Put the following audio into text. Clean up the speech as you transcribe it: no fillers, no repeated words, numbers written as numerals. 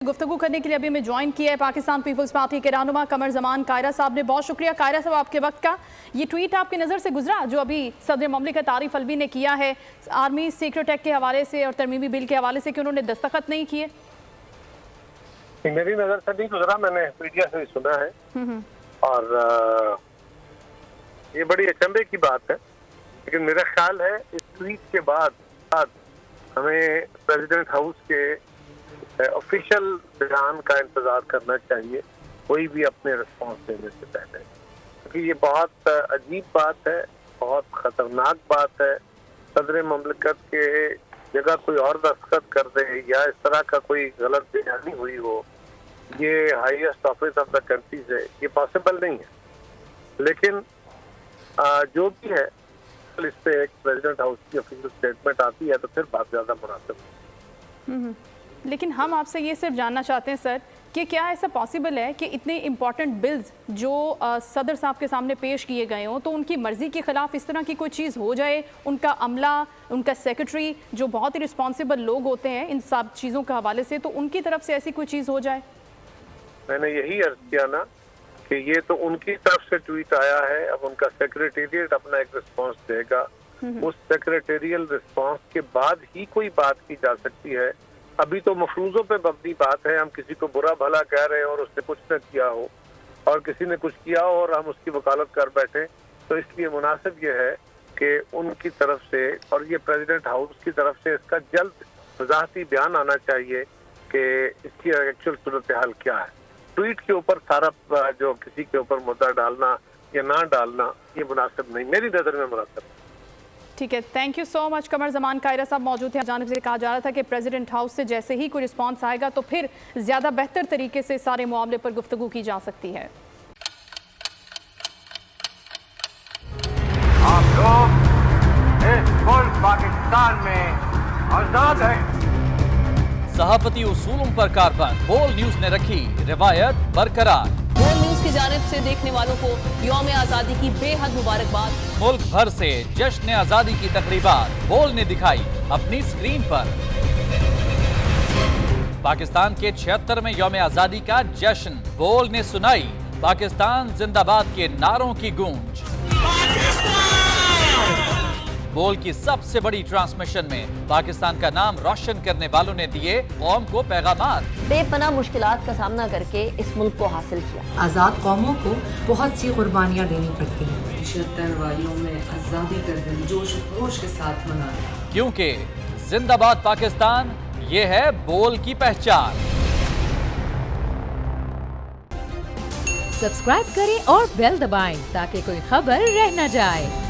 गुफ्तगू करने के लिए अभी हमें ज्वाइन किया है पाकिस्तान पीपल्स पार्टी के रहनुमा कमर जमान कायरा साहब ने। बहुत शुक्रिया कायरा साहब आपके वक्त का। ये ट्वीट आपकी नज़र से गुजरा जो अभी सदर ममलिकत आरिफ अलवी ने किया है आर्मी सीक्रेट एक्ट के हवाले से और तरमीमी बिल के हवाले से कि उन्होंने दस्तखत नहीं किए? मेरी नज़र से नहीं गुजरा, मैंने मीडिया से सुना है और ये बड़ी अचंभे की बात है। लेकिन मेरा ख्याल है इस ट्वीट के बाद हमें प्रेसिडेंट हाउस के ऑफिशियल बयान का इंतजार करना चाहिए कोई भी अपने रिस्पॉन्स देने से पहले, क्योंकि ये बहुत अजीब बात है, बहुत खतरनाक बात है। सदर ममलिकत के जगह कोई और दस्तखत कर दे या इस तरह का कोई गलत बयानी हुई हो, ये highest office of the country से ये पॉसिबल नहीं है। लेकिन जो भी है इस पे एक प्रेसिडेंट हाउस की ऑफिशियल स्टेटमेंट आती है तो फिर बात ज़्यादा मुनासिब है। लेकिन हम आपसे ये सिर्फ जानना चाहते हैं सर कि क्या ऐसा पॉसिबल है कि इतने इम्पॉर्टेंट बिल्स जो सदर साहब के सामने पेश किए गए हों तो उनकी मर्ज़ी के ख़िलाफ़ इस तरह की कोई चीज़ हो जाए, उनका अमला, उनका सेक्रेटरी जो बहुत ही रिस्पॉन्सिबल लोग होते हैं इन सब चीज़ों के हवाले से, तो उनकी तरफ से ऐसी कोई चीज़ हो जाए? मैंने यही अर्ज किया ना कि ये तो उनकी तरफ से ट्वीट आया है, अब उनका सेक्रेटेरिएट अपना एक रिस्पॉन्स देगा। उस सेक्रेटेरियल रिस्पॉन्स के बाद ही कोई बात की जा सकती है। अभी तो मफरूजों पे मबनी बात है, हम किसी को बुरा भला कह रहे हैं और उसने कुछ न किया हो और किसी ने कुछ किया हो और हम उसकी वकालत कर बैठे। तो इसलिए मुनासिब ये है कि उनकी तरफ से और ये प्रेसिडेंट हाउस की तरफ से इसका जल्द वजाहती बयान आना चाहिए कि इसकी एक्चुअल सूरत हाल क्या है। ट्वीट के ऊपर सारा जो किसी के ऊपर मुद्दा डालना या ना डालना ये मुनासिब नहीं, मेरी नज़र में मुनासिब नहीं। ठीक है, थैंक यू सो मच। कमर जमान कायरा साहब मौजूद थे। जानिब से कहा जा रहा था कि प्रेसिडेंट हाउस से जैसे ही कोई रिस्पांस आएगा तो फिर ज़्यादा बेहतर तरीके से सारे मामले पर गुफ्तगू की जा सकती है। आप लोग इस मुल्क पाकिस्तान में आजाद हैं। सहाफती उसूलों पर कारबंद बोल न्यूज ने रखी रिवायत बरकरार। बोल न्यूज की जानिब से देखने वालों को यौम आज़ादी की बेहद मुबारकबाद। मुल्क भर से जश्न आज़ादी की तकरीबात बोल ने दिखाई अपनी स्क्रीन पर। पाकिस्तान के 76वें यौम आज़ादी का जश्न बोल ने सुनाई पाकिस्तान जिंदाबाद के नारों की गूंज। बोल की सबसे बड़ी ट्रांसमिशन में पाकिस्तान का नाम रोशन करने वालों ने दिए कौम को पैगामात। बेपनाह मुश्किलात का सामना करके इस मुल्क को हासिल किया। आज़ाद कौमों को बहुत सी कुर्बानियाँ देनी पड़ती हैं। 76 वालियों में आज़ादी का दिन जोश खरोश के साथ मना, क्योंकि जिंदाबाद पाकिस्तान ये है बोल की पहचान। सब्सक्राइब करें और बेल दबाएं ताकि कोई खबर रह न जाए।